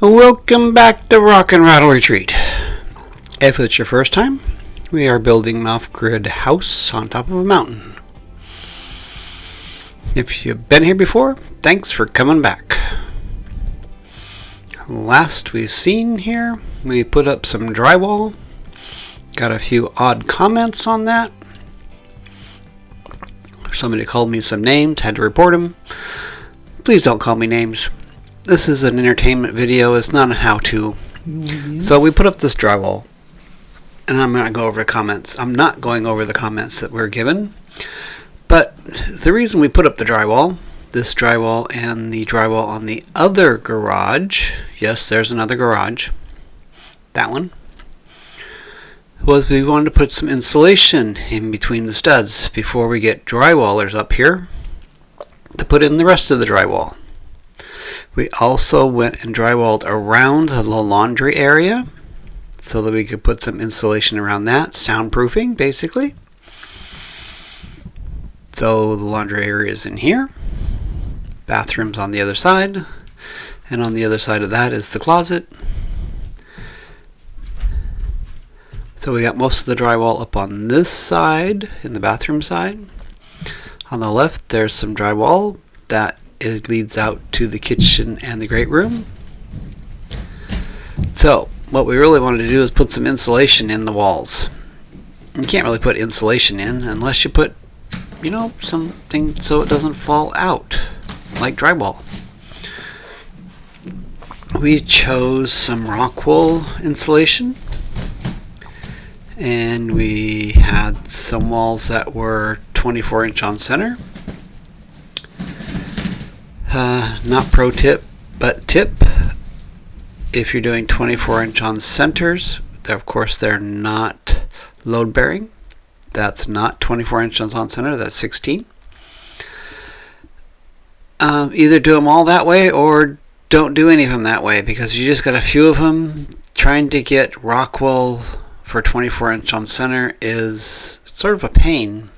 Welcome back to Rock and Rattle Retreat. If it's your first time, we are building an off-grid house on top of a mountain. If you've been here before, thanks for coming back. Last we've seen here, we put up some drywall. Got a few odd comments on that. Somebody called me some names, had to report them. Please don't call me names. This is an entertainment video, it's not a how-to. So we put up this drywall, and I'm going to go over the comments. I'm not going over the comments that were given, but the reason we put up the drywall, this drywall and the drywall on the other garage, yes, there's another garage, that one, was we wanted to put some insulation in between the studs before we get drywallers up here to put in the rest of the drywall. We also went and drywalled around the laundry area so that we could put some insulation around that, soundproofing basically. So the laundry area is in here, bathroom's on the other side, and on the other side of that is the closet. So we got most of the drywall up on this side, in the bathroom side. On the left there's some drywall that it leads out to the kitchen and the great room. So what we really wanted to do is put some insulation in the walls. You can't really put insulation in unless you put, something so it doesn't fall out, like drywall. We chose some rock wool insulation, and we had some walls that were 24-inch on center. Not pro tip, but tip. If you're doing 24-inch on centers, of course they're not load bearing. That's not 24 inches on center, that's 16. Either do them all that way or don't do any of them that way, because you just got a few of them. Trying to get rock wool for 24-inch on center is sort of a pain.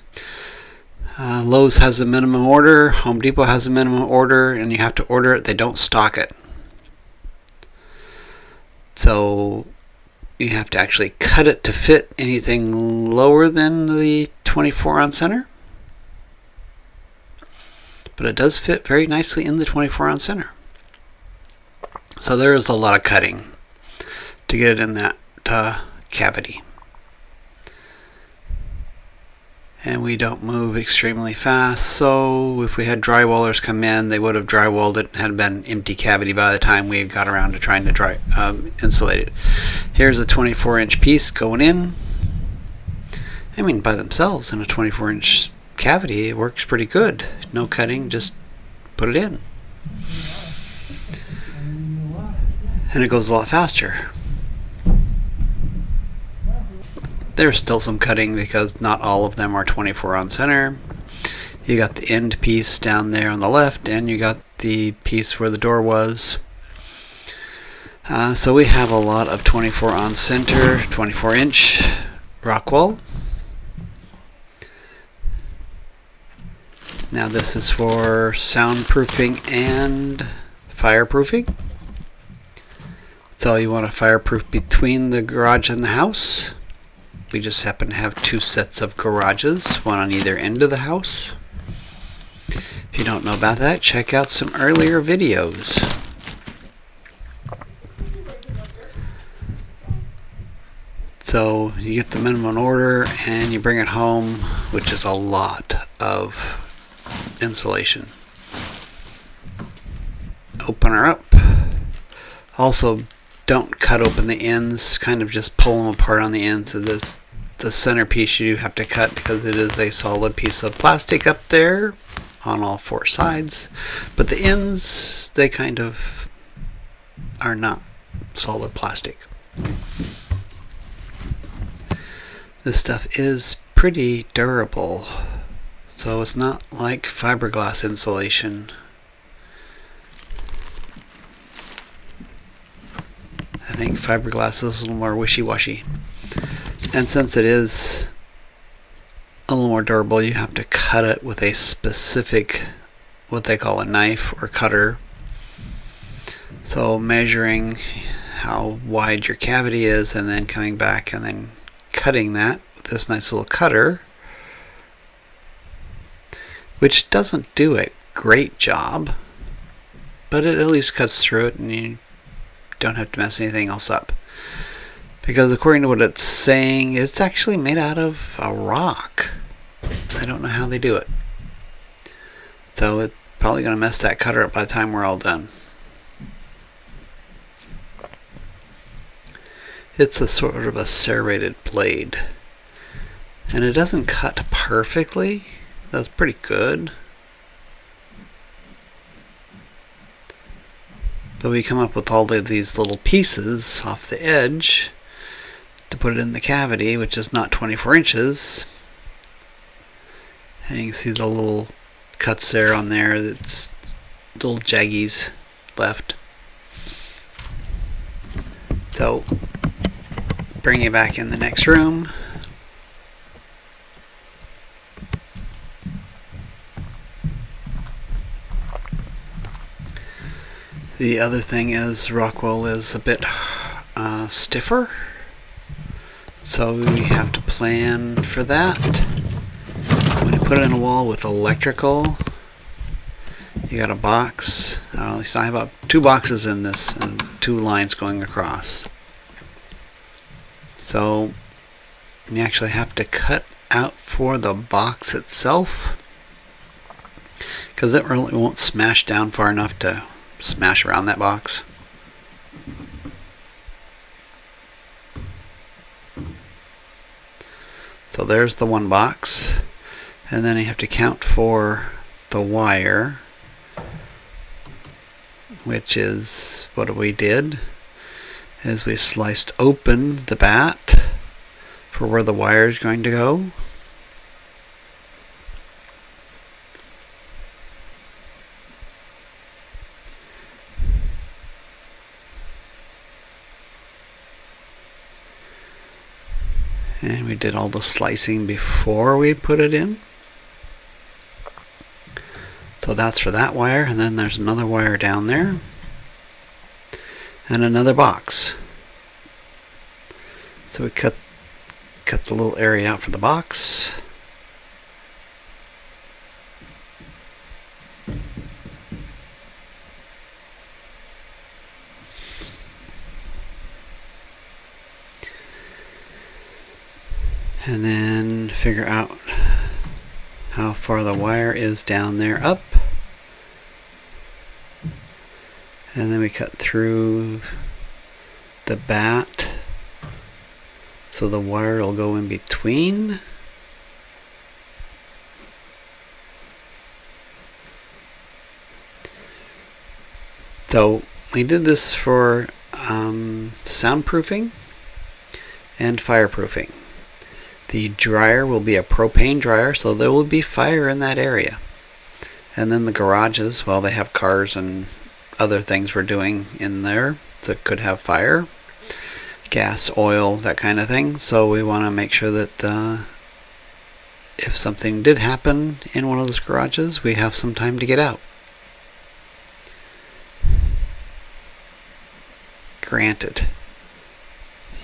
Lowe's has a minimum order, Home Depot has a minimum order, and you have to order it. They don't stock it. So you have to actually cut it to fit anything lower than the 24 on center. But it does fit very nicely in the 24 on center. So there is a lot of cutting to get it in that cavity. And we don't move extremely fast, so if we had drywallers come in, they would have drywalled it and had been empty cavity by the time we got around to trying to insulate it. Here's a 24-inch piece going in. I mean, by themselves in a 24-inch cavity, it works pretty good. No cutting, just put it in. And it goes a lot faster. There's still some cutting because not all of them are 24 on center. You got the end piece down there on the left, and you got the piece where the door was. So we have a lot of 24 on center, 24-inch rock wool. Now this is for soundproofing and fireproofing. So you want to fireproof between the garage and the house. We just happen to have two sets of garages, one on either end of the house. If you don't know about that, check out some earlier videos. So you get the minimum order and you bring it home, which is a lot of insulation. Open her up. Also, don't cut open the ends, kind of just pull them apart on the ends of this. The centerpiece you do have to cut because it is a solid piece of plastic up there on all four sides, but the ends, they kind of are not solid plastic. This stuff is pretty durable, so it's not like fiberglass insulation. I think fiberglass is a little more wishy-washy. And since it is a little more durable, you have to cut it with a specific, what they call a knife or cutter. So measuring how wide your cavity is and then coming back and then cutting that with this nice little cutter, which doesn't do a great job, but it at least cuts through it and you don't have to mess anything else up. Because according to what it's saying, it's actually made out of a rock. I don't know how they do it. So it's probably going to mess that cutter up by the time we're all done. It's a sort of a serrated blade. And it doesn't cut perfectly. That's pretty good. But we come up with all of these little pieces off the edge to put it in the cavity, which is not 24 inches. And you can see the little cuts there on there. That's little jaggies left. So bring it back in the next room. The other thing is Rockwell is a bit stiffer, so we have to plan for that. So when you put it in a wall with electrical, you got a box. At least I have about 2 boxes in this and 2 lines going across. So you actually have to cut out for the box itself, because it really won't smash down far enough to smash around that box. So there's the one box, and then you have to count for the wire, which is what we did, is we sliced open the bat for where the wire is going to go. And we did all the slicing before we put it in. So that's for that wire, and then there's another wire down there. And another box. So we cut the little area out for the box. And then figure out how far the wire is down there up. And then we cut through the bat so the wire will go in between. So we did this for soundproofing and fireproofing. The dryer will be a propane dryer, so there will be fire in that area. And then the garages, well, they have cars and other things we're doing in there that could have fire. Gas, oil, that kind of thing. So we want to make sure that if something did happen in one of those garages, we have some time to get out. Granted,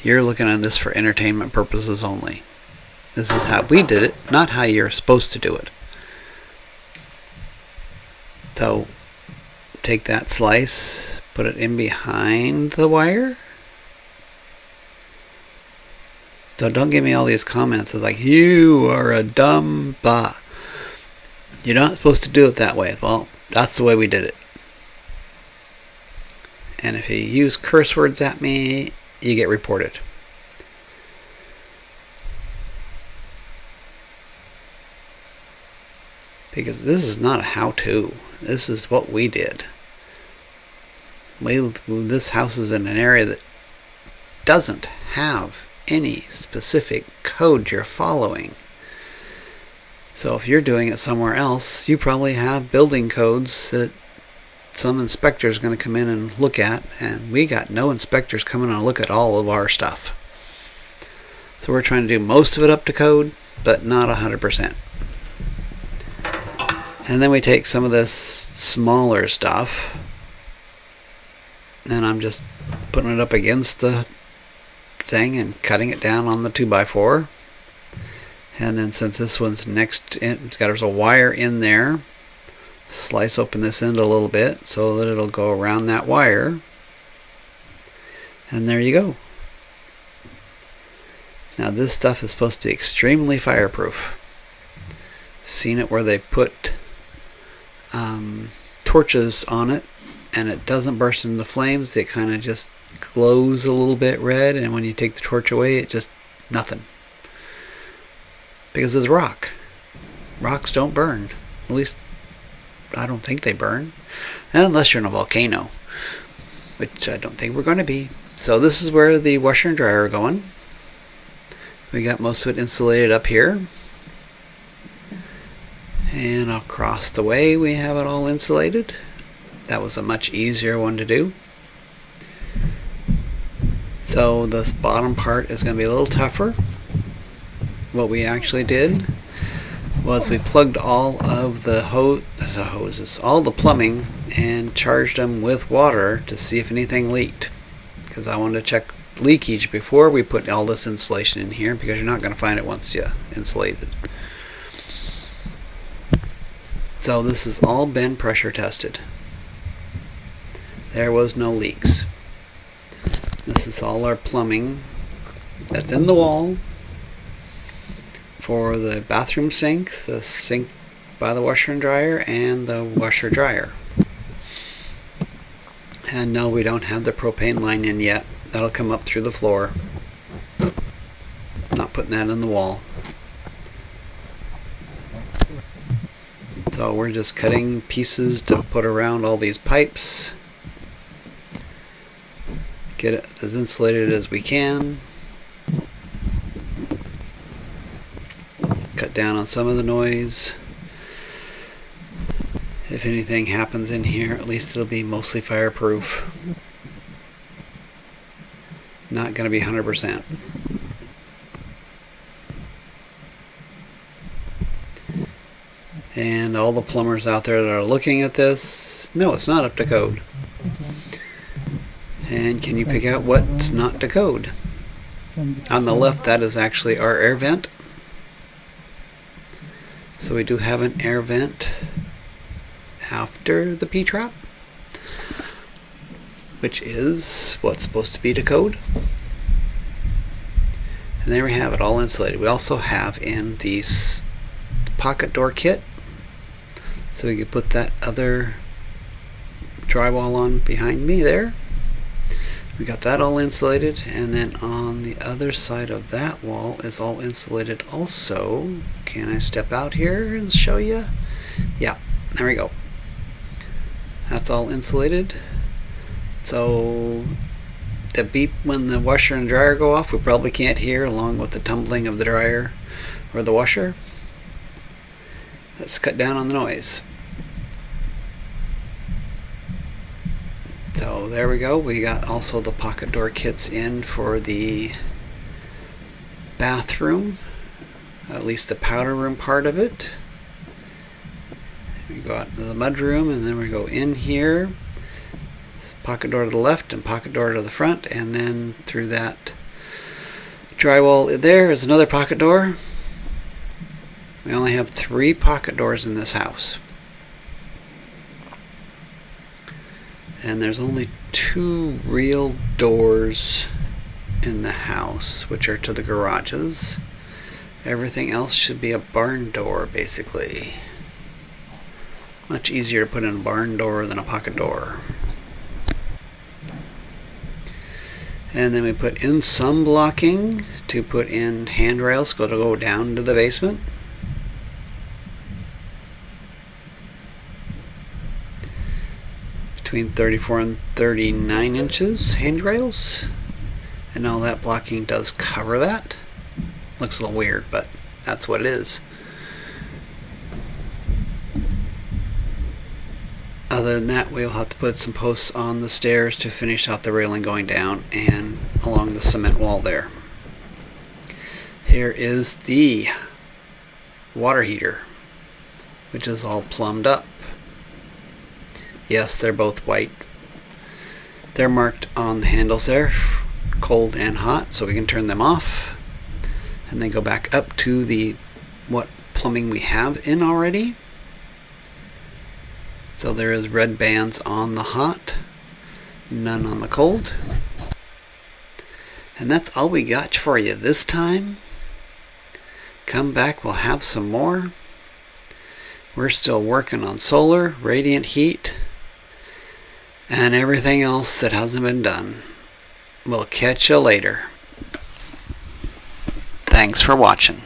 you're looking at this for entertainment purposes only. This is how we did it, not how you're supposed to do it. So take that slice, put it in behind the wire. So don't give me all these comments of like, you are a dumb blah. You're not supposed to do it that way. Well, that's the way we did it. And if you use curse words at me, you get reported. Because this is not a how-to. This is what we did. This house is in an area that doesn't have any specific code you're following. So if you're doing it somewhere else, you probably have building codes that some inspector is going to come in and look at, and we got no inspectors coming and look at all of our stuff. So we're trying to do most of it up to code, but not 100%. And then we take some of this smaller stuff, and I'm just putting it up against the thing and cutting it down on the 2x4. And then since this one's next in, there's a wire in there, slice open this end a little bit so that it'll go around that wire, and there you go. Now this stuff is supposed to be extremely fireproof. Seen it where they put torches on it and it doesn't burst into flames. It kind of just glows a little bit red, and when you take the torch away, it just nothing. Because it's rock. Rocks don't burn. At least I don't think they burn. Unless you're in a volcano, which I don't think we're going to be. So this is where the washer and dryer are going. We got most of it insulated up here. And across the way we have it all insulated. That was a much easier one to do. So this bottom part is going to be a little tougher. What we actually did was we plugged all of the hoses, all the plumbing, and charged them with water to see if anything leaked. Because I wanted to check leakage before we put all this insulation in here, because you're not going to find it once you insulate it. So this has all been pressure tested. There was no leaks. This is all our plumbing that's in the wall for the bathroom sink, the sink by the washer and dryer, and the washer dryer. And no, we don't have the propane line in yet. That'll come up through the floor. Not putting that in the wall. So we're just cutting pieces to put around all these pipes. Get it as insulated as we can. Cut down on some of the noise. If anything happens in here, at least it'll be mostly fireproof. Not going to be 100%. And all the plumbers out there that are looking at this, no, it's not up to code. And can you pick out what's not to code? On the left, that is actually our air vent. So we do have an air vent after the P-trap, which is what's supposed to be to code. And there we have it, all insulated. We also have in the pocket door kit, so we could put that other drywall on behind me there. We got that all insulated, and then on the other side of that wall is all insulated also. Can I step out here and show you? Yeah, there we go. That's all insulated. So the beep when the washer and dryer go off, we probably can't hear, along with the tumbling of the dryer or the washer. Let's cut down on the noise. So there we go. We got also the pocket door kits in for the bathroom, at least the powder room part of it. We go out into the mud room, and then we go in here. Pocket door to the left and pocket door to the front, and then through that drywall there is another pocket door. We only have 3 pocket doors in this house. And there's only 2 real doors in the house, which are to the garages. Everything else should be a barn door, basically. Much easier to put in a barn door than a pocket door. And then we put in some blocking to put in handrails to go down to the basement. Between 34 and 39 inches handrails, and all that blocking does cover that. Looks a little weird, but that's what it is. Other than that, we'll have to put some posts on the stairs to finish out the railing going down and along the cement wall there. Here is the water heater, which is all plumbed up. Yes, they're both white. They're marked on the handles there, cold and hot, so we can turn them off and then go back up to the what plumbing we have in already. So there is red bands on the hot, none on the cold. And that's all we got for you this time. Come back, we'll have some more. We're still working on solar, radiant heat, and everything else that hasn't been done. We'll catch you later. Thanks for watching.